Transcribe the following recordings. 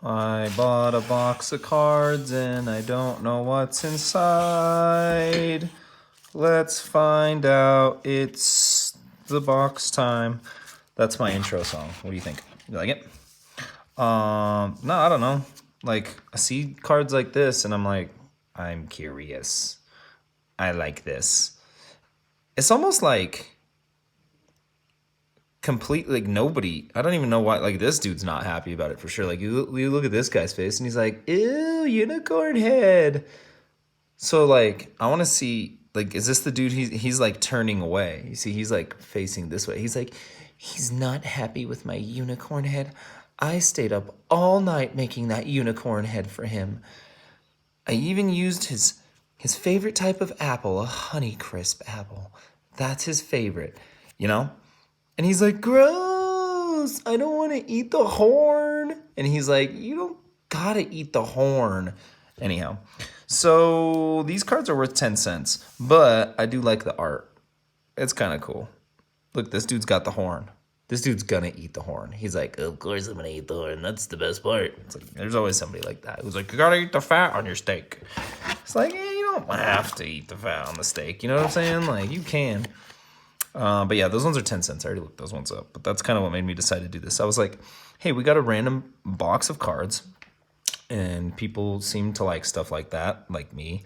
I bought a box of cards and I don't know what's inside. Let's find out. It's the box time. That's my intro song. What do you think? You like it? No, I don't know. Like, I see cards like this and I'm like, I'm curious. I like this. It's almost like completely like nobody. I don't even know why. Like, this dude's not happy about it for sure. Like, you look at this guy's face and he's like, ew, unicorn head. So like, I want to see, like, is this the dude? He's like turning away. You see, he's like facing this way. He's like, he's not happy with my unicorn head. I stayed up all night making that unicorn head for him. I even used his favorite type of apple, a Honeycrisp apple. That's his favorite, you know? And he's like, gross, I don't want to eat the horn. And he's like, you don't gotta eat the horn. Anyhow, so these cards are worth 10 cents, but I do like the art. It's kind of cool. Look, this dude's got the horn. This dude's gonna eat the horn. He's like, of course I'm gonna eat the horn. That's the best part. It's like, there's always somebody like that who's like, you gotta eat the fat on your steak. It's like, you don't have to eat the fat on the steak. You know what I'm saying? Like, you can. But yeah, those ones are 10 cents. I already looked those ones up. But that's kind of what made me decide to do this. I was like, hey, we got a random box of cards. And people seem to like stuff like that, like me.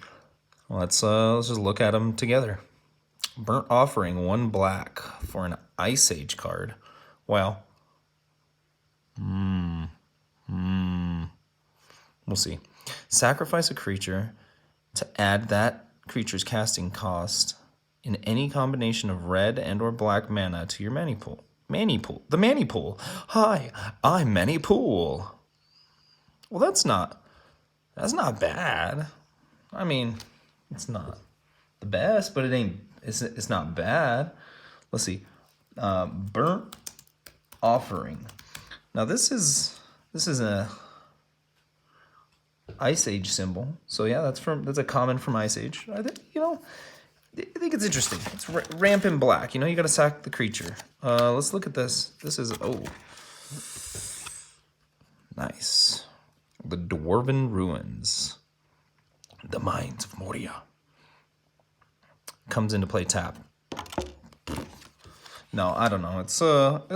Let's just look at them together. Burnt Offering, 1 black for an Ice Age card. Well, we'll see. Sacrifice a creature to add that creature's casting cost in any combination of red and or black mana to your Manny pool. The Manny pool. Hi, I'm Manny Pool. Well, that's not bad. I mean, it's not the best, but it's not bad. Let's see. Burnt Offering. Now this is a Ice Age symbol. So yeah, that's a common from Ice Age. I think, I think it's interesting. It's rampant black. You got to sack the creature. Let's look at this. This is nice. The Dwarven Ruins. The Mines of Moria. Comes into play tap. No, I don't know. It's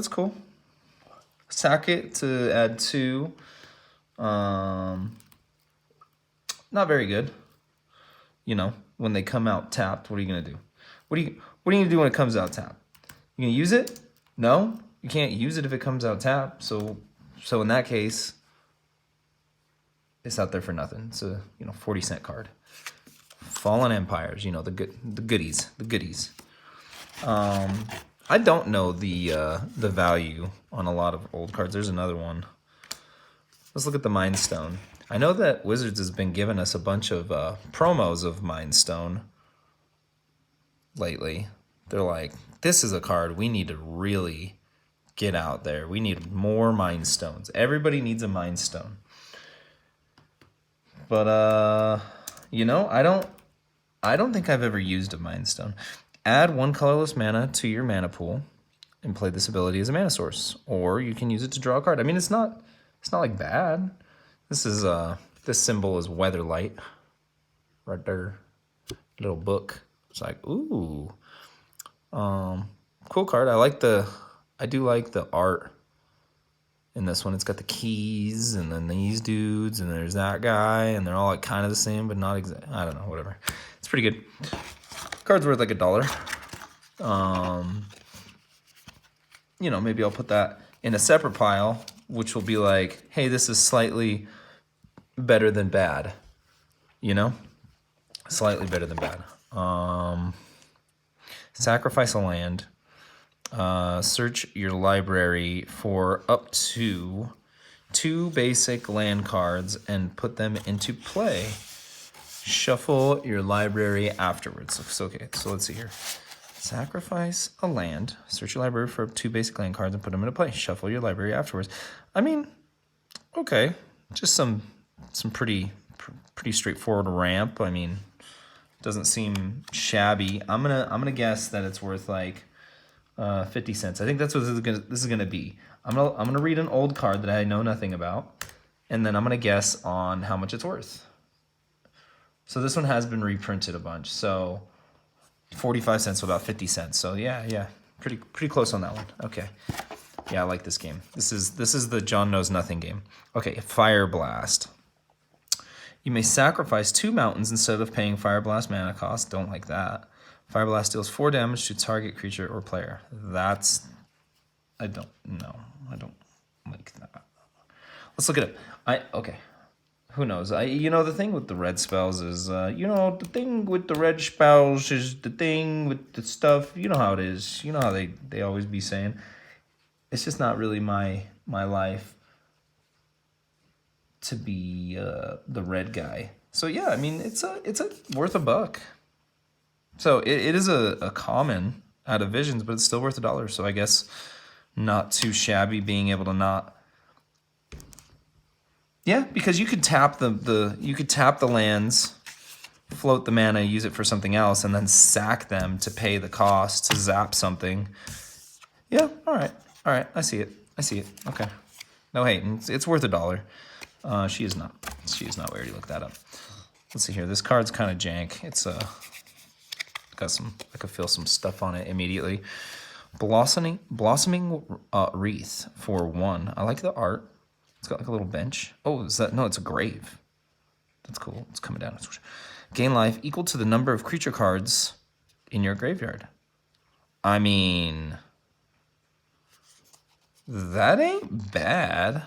cool. Sack it to add 2. Not very good. When they come out tapped, what are you gonna do? What are you gonna do when it comes out tapped? You gonna use it? No, you can't use it if it comes out tapped. So in that case, it's out there for nothing. It's a 40-cent card. Fallen Empires, the goodies. I don't know the value on a lot of old cards. There's another one. Let's look at the Mind Stone. I know that Wizards has been giving us a bunch of promos of Mind Stone lately. They're like, this is a card we need to really get out there. We need more Mind Stones. Everybody needs a Mind Stone. But I don't think I've ever used a Mind Stone. Add 1 colorless mana to your mana pool and play this ability as a mana source. Or you can use it to draw a card. I mean, it's not like bad. This symbol is Weatherlight. Right there. Little book. It's like, ooh. Cool card. I do like the art in this one. It's got the keys and then these dudes and there's that guy and they're all like kind of the same but not exact. I don't know, whatever. It's pretty good. Card's worth like $1. Maybe I'll put that in a separate pile, which will be like, hey, this is slightly better than bad. Slightly better than bad. Sacrifice a land. Search your library for up to 2 basic land cards and put them into play. Shuffle your library afterwards. Okay, so let's see here. Sacrifice a land. Search your library for 2 basic land cards and put them into play. Shuffle your library afterwards. I mean, okay, just some pretty straightforward ramp. I mean, doesn't seem shabby. I'm gonna guess that it's worth like 50 cents. I think that's what this is gonna be. I'm gonna read an old card that I know nothing about, and then I'm going to guess on how much it's worth. So this one has been reprinted a bunch. So 45 cents, so about 50 cents. So yeah, pretty close on that one. Okay. Yeah, I like this game. This is the John Knows Nothing game. Okay, Fire Blast. You may sacrifice 2 mountains instead of paying Fire Blast mana cost. Don't like that. Fire Blast deals 4 damage to target creature or player. I don't like that. Let's look at it. Okay. Who knows? The thing with the red spells is, the thing with the red spells is the thing with the stuff. You know how it is. You know how they always be saying. It's just not really my life to be the red guy. So yeah, I mean, it's worth $1. So it is a common out of Visions, but it's still worth $1. So I guess not too shabby being able to not. Yeah, because you could tap the lands, float the mana, use it for something else, and then sack them to pay the cost to zap something. Yeah, all right, I see it. Okay, no hating. It's worth $1. She is not. We already looked that up. Let's see here. This card's kind of jank. It's got some. I could feel some stuff on it immediately. Blossoming Wreath for 1. I like the art. It's got like a little bench. Oh, is that? No, it's a grave. That's cool. It's coming down. Gain life equal to the number of creature cards in your graveyard. I mean, that ain't bad,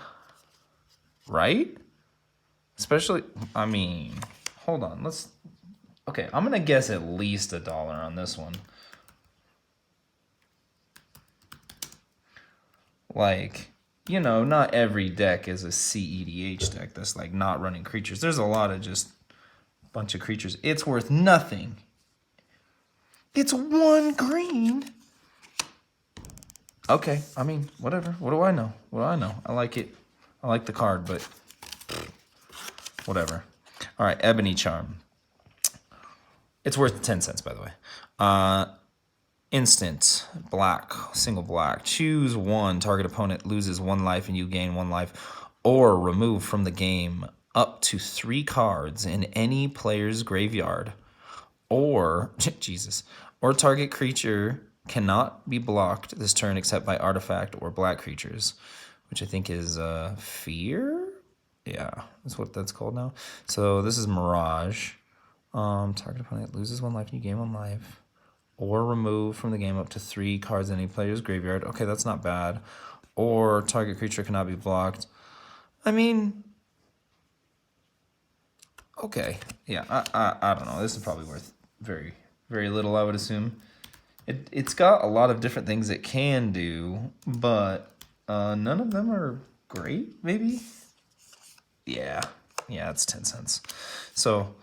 right? Especially, I mean, hold on. Okay, I'm going to guess at least $1 on this one. Like, not every deck is a CEDH deck that's like not running creatures. There's a lot of just bunch of creatures. It's worth nothing. It's 1 green. Okay, I mean, whatever. What do I know? I like it. I like the card, but whatever. All right, Ebony Charm. It's worth 10 cents, by the way. Instant, black, single black. Choose 1. Target opponent loses 1 life and you gain 1 life. Or remove from the game up to 3 cards in any player's graveyard. Or, or target creature cannot be blocked this turn except by artifact or black creatures. Which I think is Fear? Yeah, that's what that's called now. So this is Mirage. Target opponent loses 1 life and you gain 1 life. Or remove from the game up to 3 cards in any player's graveyard. Okay, that's not bad. Or target creature cannot be blocked. I mean, okay. Yeah, I don't know. This is probably worth very, very little, I would assume. It's got a lot of different things it can do, but none of them are great, maybe? Yeah, it's 10 cents. So,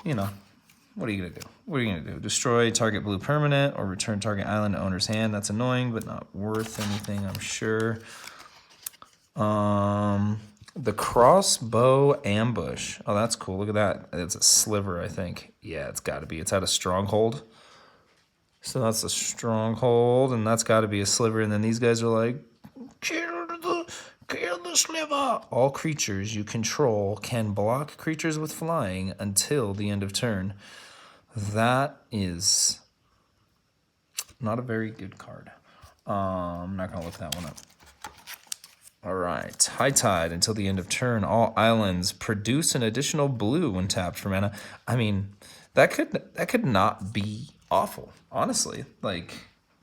what are you going to do? Destroy target blue permanent or return target island to owner's hand. That's annoying, but not worth anything, I'm sure. The crossbow ambush. Oh, that's cool. Look at that. It's a sliver, I think. Yeah, it's got to be. It's at a stronghold. So that's a stronghold, and that's got to be a sliver. And then these guys are like, kill the sliver. All creatures you control can block creatures with flying until the end of turn. That is not a very good card. I'm not going to look that one up. All right. High Tide. Until the end of turn, all islands produce an additional blue when tapped for mana. I mean, that could not be awful, honestly. Like,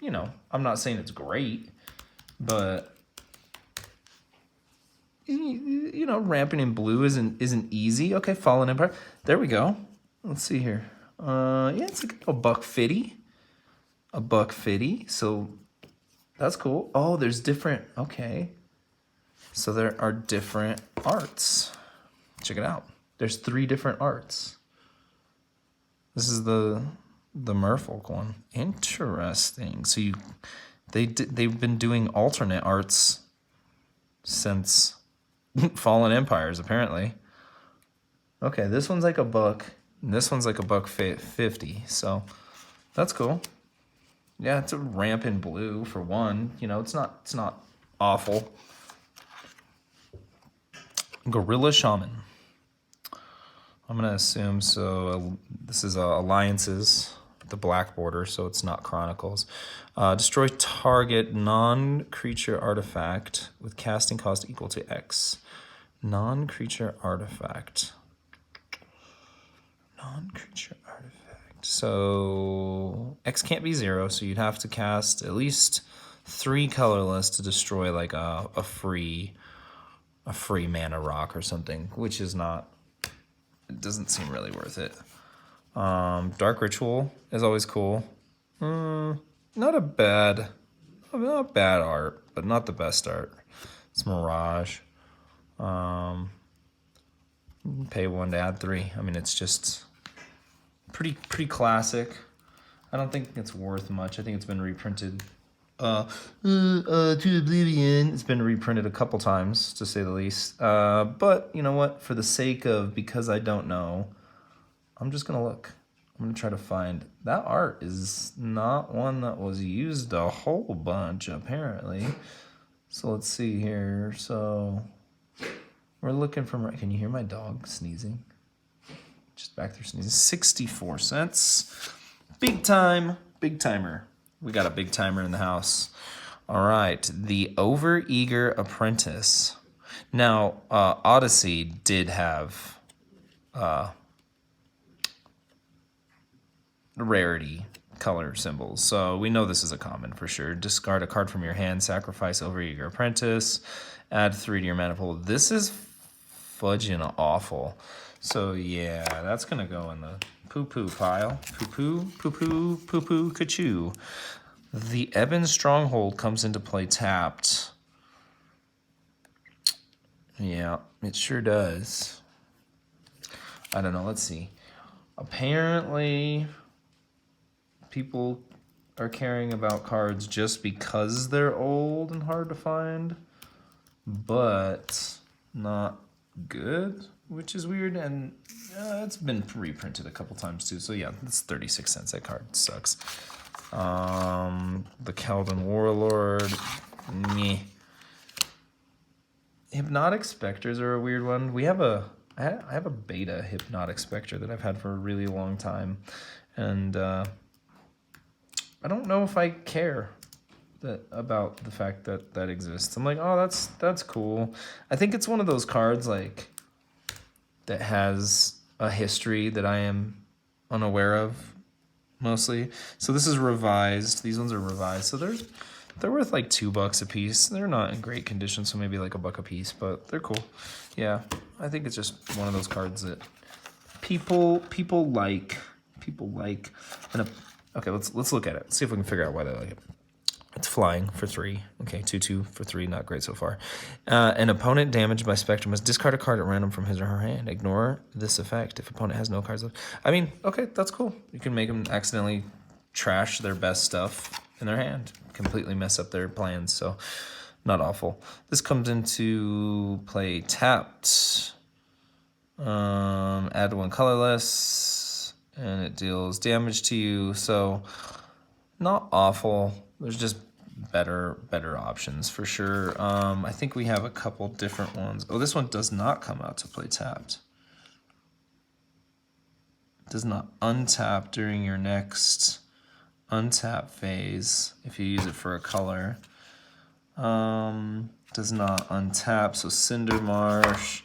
I'm not saying it's great, but ramping in blue isn't easy. Okay, Fallen Empire. There we go. Let's see here. It's like a $1.50. $1.50. So that's cool. Oh, there's different. Okay. So there are different arts. Check it out. There's 3 different arts. This is the Merfolk one. Interesting. So they've been doing alternate arts since Fallen Empires, apparently. Okay, this one's like $1, and this one's like $1.50. So that's cool. Yeah, it's a ramp in blue for 1. It's not awful. Gorilla Shaman. I'm going to assume so. This is Alliances, the black border, so it's not Chronicles. Destroy target non-creature artifact with casting cost equal to X. Non-creature artifact. Non-creature artifact. So X can't be 0, so you'd have to cast at least 3 colorless to destroy like a free mana rock or something, which is not. It doesn't seem really worth it. Dark Ritual is always cool. Not bad art, but not the best art. It's Mirage. Pay 1 to add 3. I mean, it's just pretty classic. I don't think it's worth much. I think it's been reprinted to oblivion. It's been reprinted a couple times, to say the least. But you know what? For the sake of, because I don't know, I'm just gonna look. I'm gonna try to find. That art is not one that was used a whole bunch, apparently. So let's see here. So we're looking from. Can you hear my dog sneezing? Just back there sneezing. 64 cents. Big time. Big timer. We got a big timer in the house. All right, the Overeager Apprentice. Now, Odyssey did have rarity color symbols, so we know this is a common for sure. Discard a card from your hand, sacrifice Overeager Apprentice, add 3 to your mana pool. This is fudging awful. So yeah, that's gonna go in the poo-poo pile. Poo-poo, poo-poo, poo-poo, ka-choo. The Ebon Stronghold comes into play tapped. Yeah, it sure does. I don't know, let's see. Apparently, people are caring about cards just because they're old and hard to find, but not good, which is weird, and it's been reprinted a couple times too, so yeah, it's 36 cents. That card sucks. The Keldon Warlord. Meh. Hypnotic Specters are a weird one. I have a beta Hypnotic Spectre that I've had for a really long time, and I don't know if I care about the fact that exists. I'm like, oh, that's cool. I think it's one of those cards like that has a history that I am unaware of mostly. So this is revised. These ones are revised. So they're worth like $2 a piece. They're not in great condition, so maybe like $1 a piece, but they're cool. Yeah, I think it's just one of those cards that people like. Okay, let's look at it. See if we can figure out why they like it. It's flying for 3. Okay, 2/2 for 3. Not great so far. An opponent damaged by Spectre must discard a card at random from his or her hand. Ignore this effect if opponent has no cards left. I mean, okay, that's cool. You can make them accidentally trash their best stuff in their hand. Completely mess up their plans, so not awful. This comes into play tapped. Add 1 colorless, and it deals damage to you, so not awful. There's just better options for sure. I think we have a couple different ones. Oh, this one does not come out to play tapped. It does not untap during your next untap phase if you use it for a color. Does not untap, so Cinder Marsh.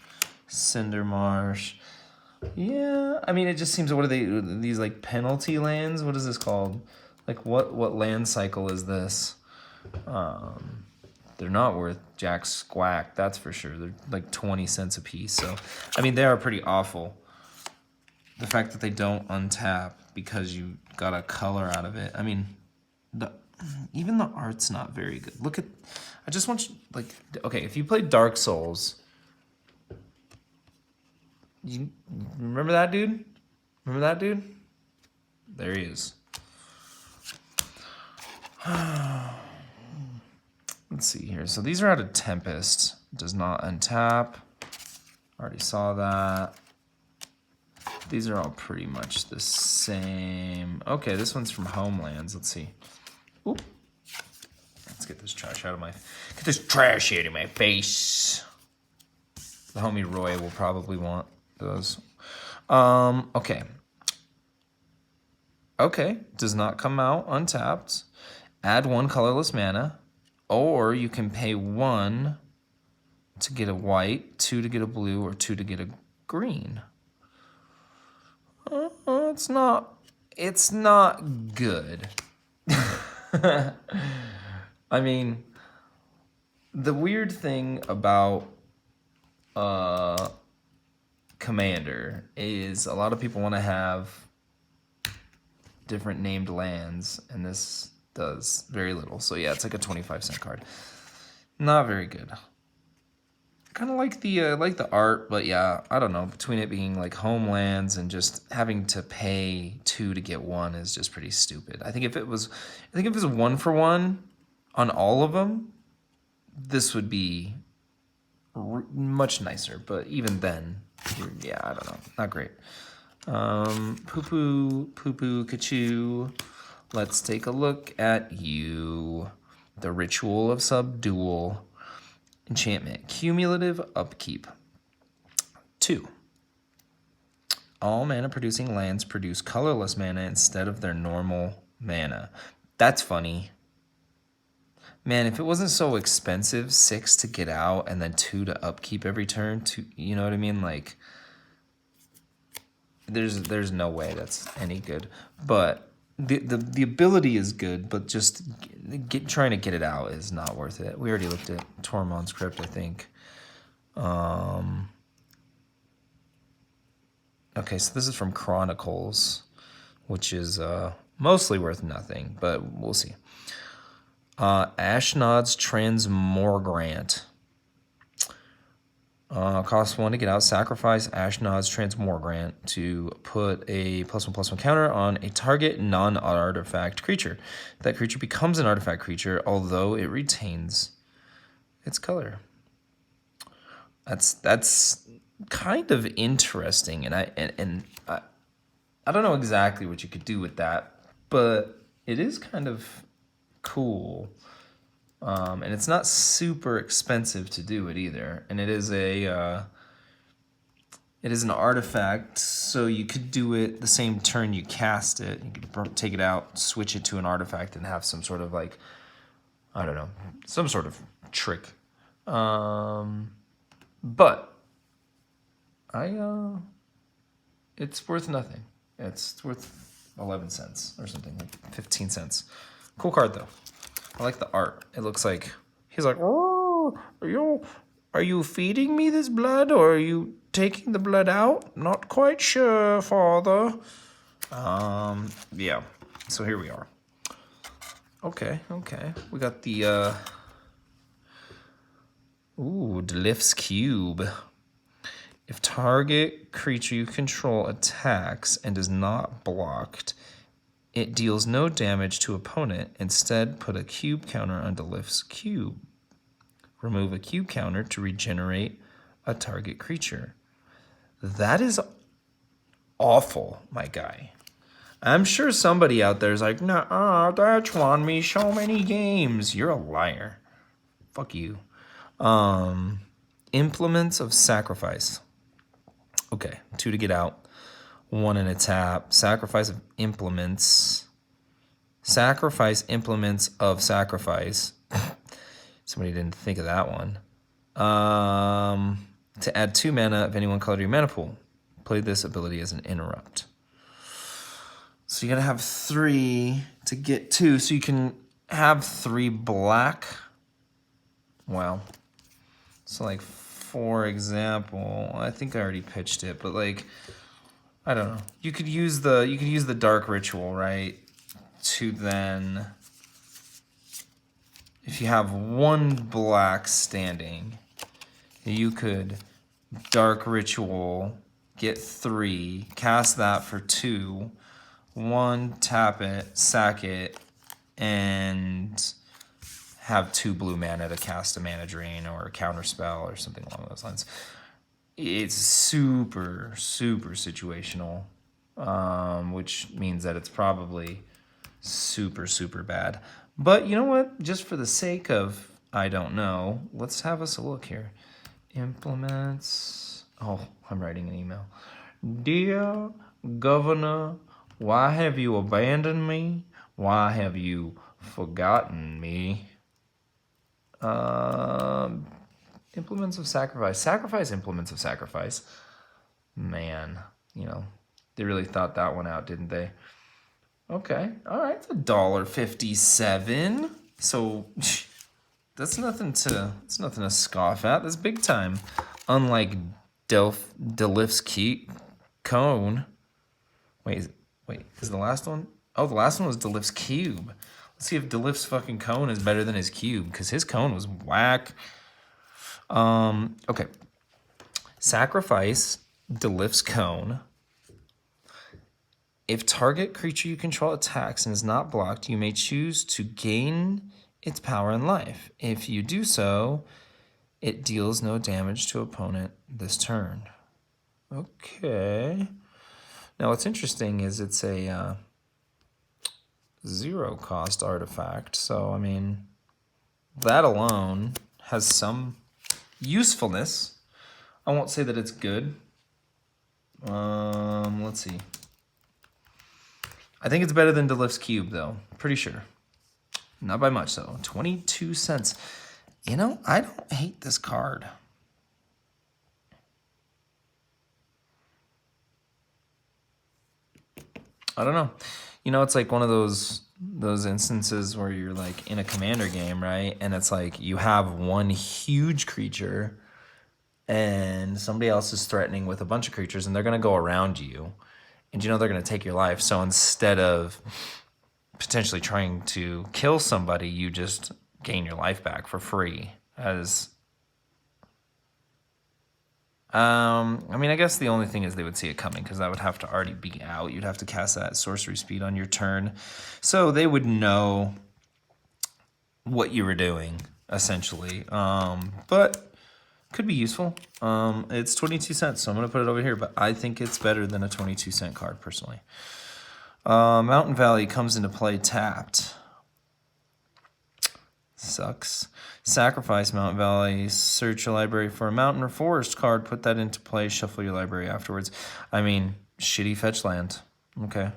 Yeah, I mean, it just seems, what are these like penalty lands? What is this called? Like what land cycle is this? They're not worth jack squack, that's for sure. They're like 20 cents a piece. So, I mean, they are pretty awful. The fact that they don't untap because you got a color out of it. I mean, even the art's not very good. Look at, I just want you, like, okay, if you played Dark Souls, you remember that dude? Remember that dude? There he is. Let's see here. So these are out of Tempest. Does not untap. Already saw that. These are all pretty much the same. Okay, this one's from Homelands. Let's see. Oop. Let's get this trash out of my face. The homie Roy will probably want those. Okay. Okay, does not come out untapped. Add 1 colorless mana, or you can pay 1 to get a white, 2 to get a blue, or 2 to get a green. It's not good. I mean, the weird thing about Commander is a lot of people want to have different named lands, and this does very little. So yeah, it's like a 25-cent card. Not very good. Kind of like the art, but yeah, I don't know. Between it being like homelands and just having to pay 2 to get 1 is just pretty stupid. I think if it was 1-for-1 on all of them, this would be much nicer. But even then, yeah, I don't know, not great. Poo-poo, Kachu. Let's take a look at you. The Ritual of Subdual. Enchantment. Cumulative upkeep. 2. All mana producing lands produce colorless mana instead of their normal mana. That's funny. Man, if it wasn't so expensive, 6 to get out and then 2 to upkeep every turn, you know what I mean? Like, there's no way that's any good. But the ability is good, but just trying to get it out is not worth it. We already looked at Tormund's Crypt, I think. Okay, so this is from Chronicles, which is mostly worth nothing, but we'll see. Ashnod's Transmorgrant. Cost 1 to get out. Sacrifice Ashnod's Transmorgrant to put a +1/+1 counter on a target non-artifact creature. That creature becomes an artifact creature, although it retains its color. That's kind of interesting, and I don't know exactly what you could do with that, but it is kind of cool. And it's not super expensive to do it either. And it is an artifact, so you could do it the same turn you cast it. You could take it out, switch it to an artifact, and have some sort of like, I don't know, some sort of trick. But it's worth nothing. It's worth 11 cents or something, like 15 cents. Cool card though. I like the art. It looks like he's like, oh, are you feeding me this blood, or are you taking the blood out? Not quite sure, Father. Yeah. So here we are. Okay. We got the Dlyph's Cube. If target creature you control attacks and is not blocked, it deals no damage to opponent. Instead, put a cube counter on Dlyph's Cube. Remove a cube counter to regenerate a target creature. That is awful, my guy. I'm sure somebody out there is like, nah, that's won me so many games. You're a liar. Fuck you. Implements of Sacrifice. Okay, 2 to get out. 1 in a tap. Sacrifice Implements of Sacrifice. Somebody didn't think of that one. To add 2 mana of any one color to your mana pool. Play this ability as an interrupt. So you gotta have 3 to get 2. So you can have 3 black. Wow. So like, for example, I think I already pitched it, but like, I don't know. You could use the Dark Ritual, right? To then, if you have 1 black standing, you could Dark Ritual, get 3, cast that for 2, 1, tap it, sack it, and have 2 blue mana to cast a mana drain or a counter spell or something along those lines. It's super, super situational, which means that it's probably super, super bad. But you know what? Just for the sake of, I don't know, let's have us a look here. Implements. Oh, I'm writing an email. Dear Governor, why have you abandoned me? Why have you forgotten me? Implements of sacrifice. Sacrifice implements of sacrifice. Man, you know, they really thought that one out, didn't they? Okay, all right, it's $1.57. So that's nothing to scoff at. That's big time. Unlike Delif's cone. Wait, is the last one? Oh, the last one was Delif's cube. Let's see if Delif's fucking cone is better than his cube, because his cone was whack. Okay. Sacrifice Delif's cone. If target creature you control attacks and is not blocked, you may choose to gain its power and life. If you do so, it deals no damage to opponent this turn. Okay. Now what's interesting is it's a 0 cost artifact. So, I mean, that alone has some usefulness. I won't say that it's good. Let's see. I think it's better than Delif's cube, though. Pretty sure. Not by much, though. 22 cents. You know, I don't hate this card. I don't know. You know, it's like one of those instances where you're like in a commander game, right? And it's like you have one huge creature and somebody else is threatening with a bunch of creatures and they're going to go around you. And you know they're going to take your life. So instead of potentially trying to kill somebody, you just gain your life back for free. As I mean, I guess the only thing is they would see it coming because that would have to already be out. You'd have to cast that at sorcery speed on your turn. So they would know what you were doing, essentially. But could be useful. It's 22 cents, so I'm going to put it over here, but I think it's better than a 22-cent card, personally. Mountain Valley comes into play tapped. Sucks. Sacrifice Mountain Valley, search your library for a mountain or forest card, put that into play, shuffle your library afterwards. I mean, shitty fetch land. Okay.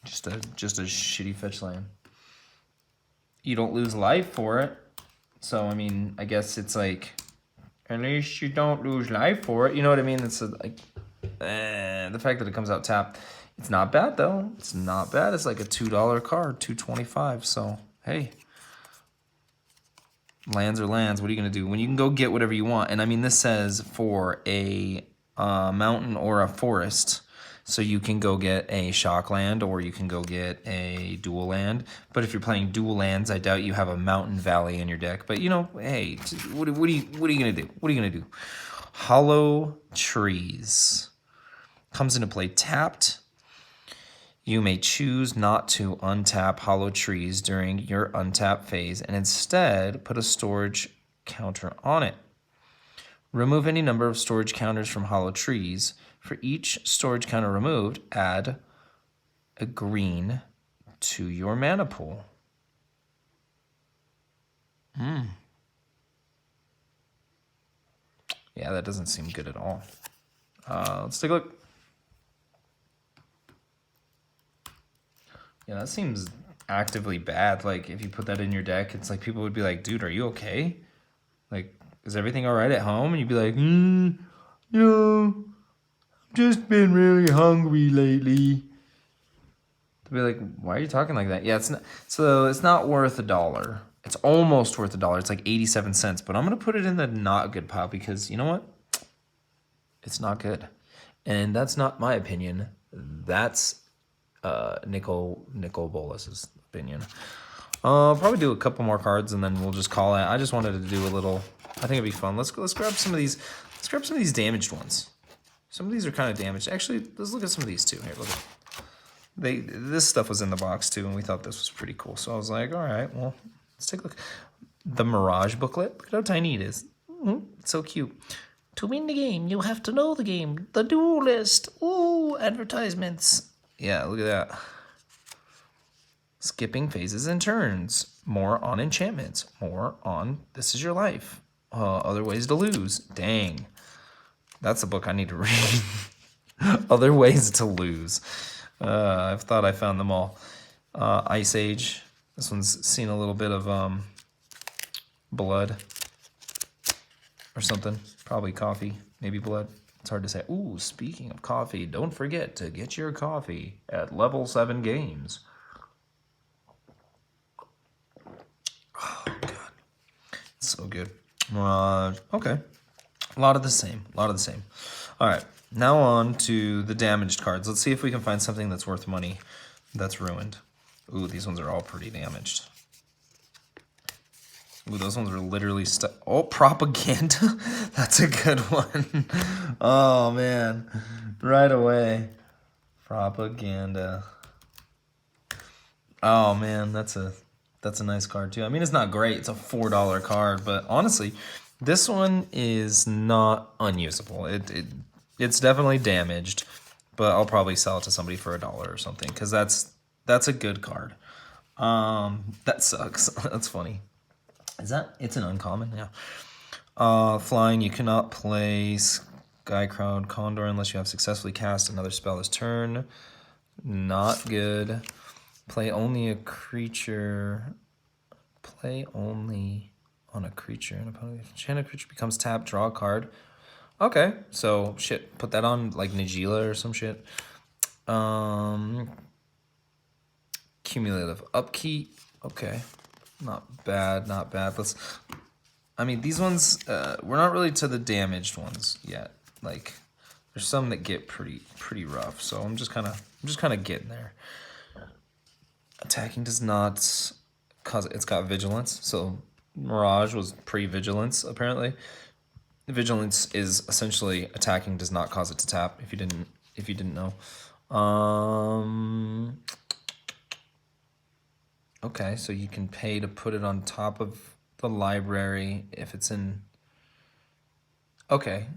Just a shitty fetch land. You don't lose life for it. So, I mean, I guess it's like, at least you don't lose life for it. You know what I mean? It's like, the fact that it comes out tapped, it's not bad, though. It's not bad. It's like a $2 card, $2.25. So, hey, lands are lands. What are you going to do? When you can go get whatever you want. And, I mean, this says for a mountain or a forest. So you can go get a shock land or you can go get a dual land. But if you're playing dual lands, I doubt you have a mountain valley in your deck. But, you know, hey, what are you going to do? What are you going to do? Hollow Trees comes into play tapped. You may choose not to untap Hollow Trees during your untap phase and instead put a storage counter on it. Remove any number of storage counters from Hollow Trees. For each storage counter removed, add a green to your mana pool. Yeah, that doesn't seem good at all. Let's take a look. Yeah, that seems actively bad. Like, if you put that in your deck, it's like people would be like, dude, are you okay? Like, is everything all right at home? And you'd be like, no. Just been really hungry lately. To be like, why are you talking like that? Yeah, it's not. So it's not worth $1. It's almost worth $1. It's like 87 cents. But I'm gonna put it in the not good pile because you know what? It's not good, and that's not my opinion. That's Nicol Bolas's opinion. I'll probably do a couple more cards and then we'll just call it. I just wanted to do a little. I think it'd be fun. Let's grab some of these. Let's grab some of these damaged ones. Some of these are kind of damaged. Actually, let's look at some of these too. Here, look at this stuff was in the box too, and we thought this was pretty cool. So I was like, all right, well, let's take a look. The Mirage Booklet. Look at how tiny it is. It's so cute. To win the game, you have to know the game. The Duelist. Ooh, advertisements. Yeah, look at that. Skipping phases and turns. More on enchantments. More on This Is Your Life. Other Ways to Lose. Dang. That's a book I need to read. Other Ways to Lose. I've thought I found them all. Ice Age. This one's seen a little bit of blood or something. Probably coffee, maybe blood. It's hard to say. Ooh, speaking of coffee, don't forget to get your coffee at Level 7 Games. Oh, God. It's so good. Okay. A lot of the same. All right. Now on to the damaged cards. Let's see if we can find something that's worth money that's ruined. Ooh, these ones are all pretty damaged. Ooh, those ones are literally stuck. Oh, Propaganda. That's a good one. Oh, man. Right away. Propaganda. Oh, man. That's a nice card, too. I mean, it's not great. It's a $4 card. But honestly, this one is not unusable. It's definitely damaged. But I'll probably sell it to somebody for $1 or something. Because that's a good card. That sucks. That's funny. It's an uncommon, yeah. Flying, you cannot play Sky Crown Condor unless you have successfully cast another spell this turn. Not good. Play only a creature. Play only on a creature. An opponent. Enchanted creature becomes tapped, draw a card. Okay, so shit, put that on like Najila or some shit. Cumulative upkeep. Okay. Not bad. I mean, these ones, we're not really to the damaged ones yet. Like, there's some that get pretty rough. So I'm just kind of getting there. Attacking does not cause, it's got vigilance. So Mirage was pre-vigilance, apparently. Vigilance is essentially attacking does not cause it to tap, if you didn't know. Okay, so you can pay to put it on top of the library if it's in... Okay,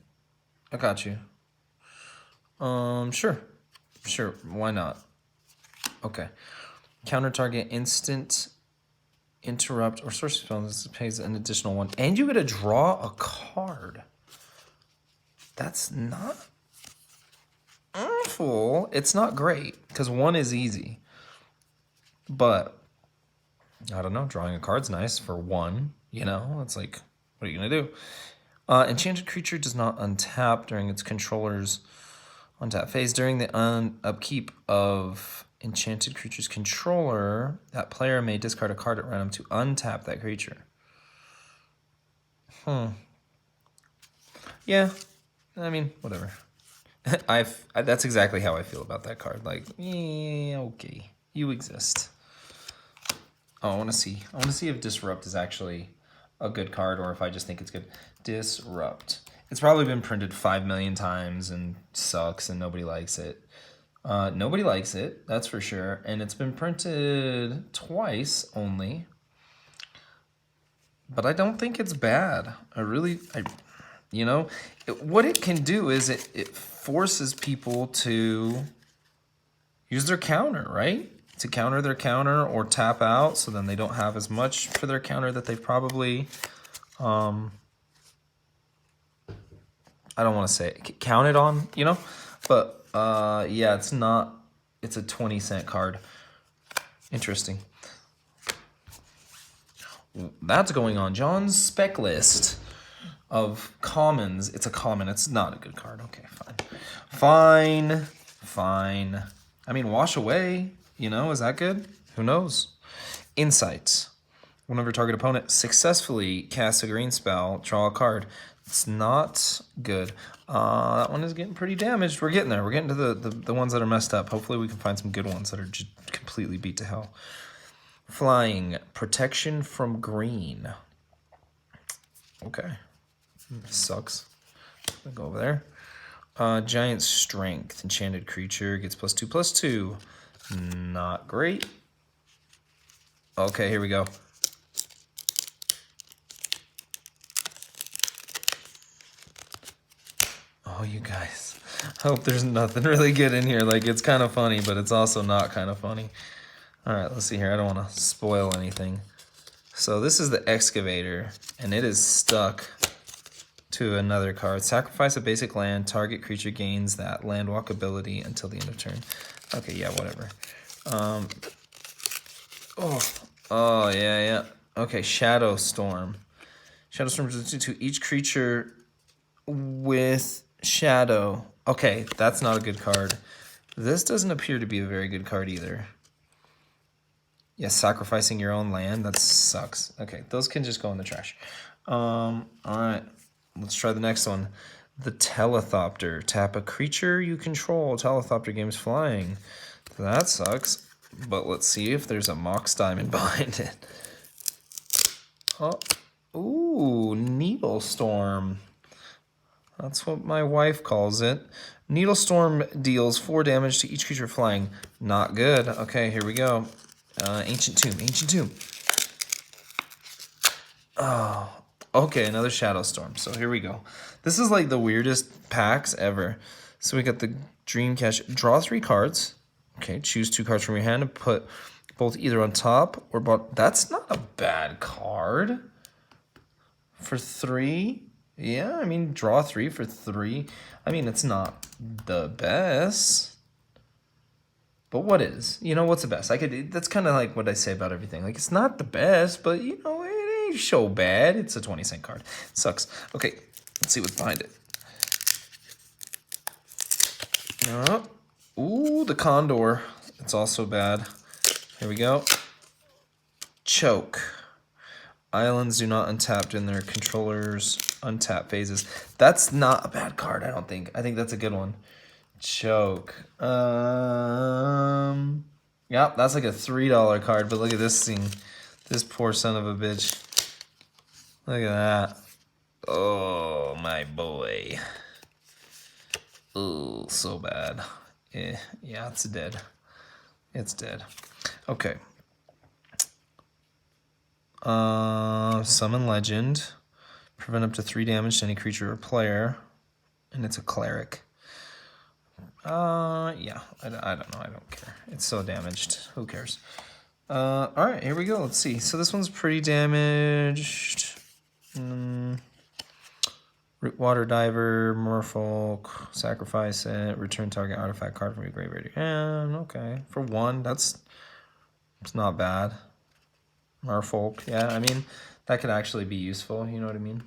I got you. Sure, why not? Okay. Counter target instant, interrupt, or source spells pays an additional 1. And you get to draw a card. That's not awful. It's not great, because 1 is easy. But... I don't know, drawing a card's nice for 1, you know? It's like, what are you going to do? Enchanted creature does not untap during its controller's untap phase. During the upkeep of enchanted creature's controller, that player may discard a card at random to untap that creature. Yeah, I mean, whatever. That's exactly how I feel about that card. Like, yeah, okay, you exist. Oh, I want to see if Disrupt is actually a good card or if I just think it's good. Disrupt. It's probably been printed 5 million times and sucks and nobody likes it. Nobody likes it, that's for sure. And it's been printed twice only. But I don't think it's bad. What it can do is it forces people to use their counter, right? To counter their counter or tap out, so then they don't have as much for their counter that they've probably, I don't want to say it, counted on, you know? But, yeah, it's a 20-cent card. Interesting. That's going on John's spec list of commons. It's a common. It's not a good card. Okay, fine. I mean, Wash Away. You know, is that good? Who knows? Insight. Whenever target opponent successfully casts a green spell, draw a card. It's not good. That one is getting pretty damaged. We're getting there. We're getting to the ones that are messed up. Hopefully we can find some good ones that are just completely beat to hell. Flying. Protection from green. Okay. Sucks. I'll go over there. Giant Strength. Enchanted creature gets +2/+2. Not great. Okay, here we go. Oh, you guys. I hope there's nothing really good in here. Like, it's kind of funny, but it's also not kind of funny. All right, let's see here. I don't want to spoil anything. So this is the excavator, and it is stuck to another card. Sacrifice a basic land. Target creature gains that landwalk ability until the end of turn. Okay, yeah, whatever. Oh, yeah. Okay, Shadow Storm. Shadow Storm does to each creature with Shadow. Okay, that's not a good card. This doesn't appear to be a very good card either. Yeah, sacrificing your own land, that sucks. Okay, those can just go in the trash. All right, let's try the next one. The Telethopter. Tap a creature you control. Telethopter gains flying. That sucks, but let's see if there's a Mox Diamond behind it. Oh, ooh, Needle Storm. That's what my wife calls it. Needle Storm deals 4 damage to each creature flying. Not good. Okay, here we go. Ancient Tomb. Oh, okay, another Shadow Storm. So here we go. This is like the weirdest packs ever. So we got the Dream Cache. Draw 3 cards. Okay, choose 2 cards from your hand and put both either on top or bottom. That's not a bad card. For 3. Yeah, I mean, draw 3 for 3. I mean, it's not the best. But what is? You know, what's the best? That's kind of like what I say about everything. Like, it's not the best, but, you know, it ain't so bad. It's a 20-cent card. It sucks. Okay, let's see what's behind it. Ooh, the Condor. It's also bad. Here we go. Choke. Islands do not untap in their controllers' untap phases. That's not a bad card, I don't think. I think that's a good one. Choke. Yep, that's like a $3 card, but look at this thing. This poor son of a bitch. Look at that. Oh, my boy. Oh, so bad. Yeah, it's dead. It's dead. Okay. Summon Legend. Prevent up to 3 damage to any creature or player. And it's a cleric. Yeah, I don't know. I don't care. It's so damaged. Who cares? All right, here we go. Let's see. So this one's pretty damaged. Root Water Diver, Merfolk, sacrifice it, return target artifact card from your graveyard. And okay, for 1, it's not bad. Merfolk, yeah, I mean, that could actually be useful, you know what I mean?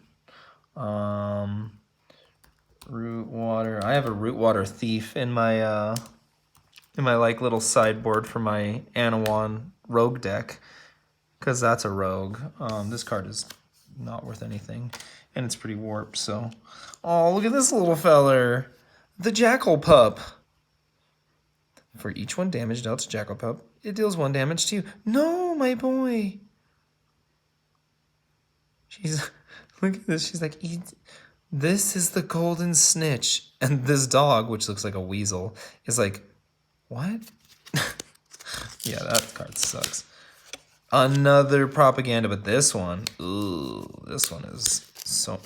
Root Water. I have a Root Water Thief in my like little sideboard for my Anawan rogue deck, because that's a rogue. This card is not worth anything, and it's pretty warped, so. Oh, look at this little feller. The Jackal Pup. For each 1 damage dealt to Jackal Pup, it deals 1 damage to you. No, my boy. She's, look at this. She's like, this is the golden snitch. And this dog, which looks like a weasel, is like, what? Yeah, that card sucks. Another propaganda, but this one, ooh, this one is so,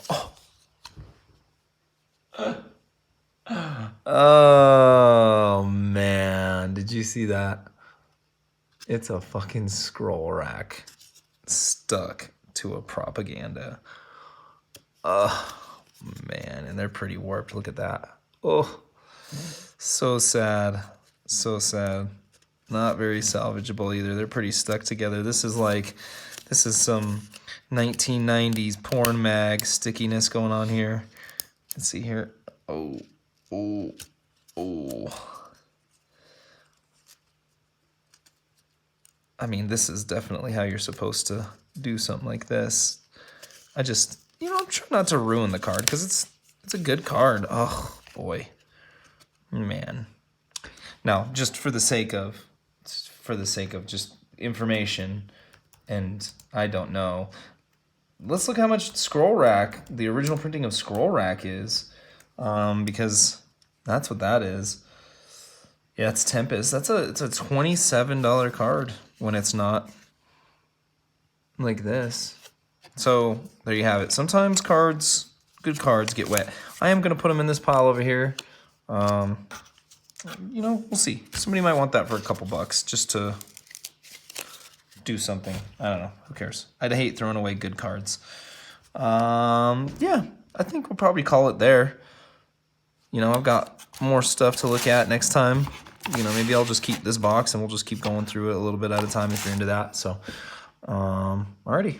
oh man, did you see that? It's a fucking scroll rack stuck to a propaganda. Oh man, and they're pretty warped. Look at that. Oh, so sad. So sad. Not very salvageable either. They're pretty stuck together. This is some 1990s porn mag stickiness going on here. Let's see here. Oh. I mean, this is definitely how you're supposed to do something like this. I just, I'm trying not to ruin the card because it's a good card. Oh, boy. Man. Now, just for the sake of just information, and I don't know, let's look how much Scroll Rack, the original printing of Scroll Rack is, because that's what that is. Yeah, it's Tempest. It's a $27 card when it's not like this. So there you have it. Sometimes good cards get wet. I am going to put them in this pile over here. We'll see. Somebody might want that for a couple bucks just to do something. I don't know. Who cares? I'd hate throwing away good cards. Yeah. I think we'll probably call it there. You know, I've got more stuff to look at next time. You know, maybe I'll just keep this box and we'll just keep going through it a little bit at a time if you're into that. So, alrighty.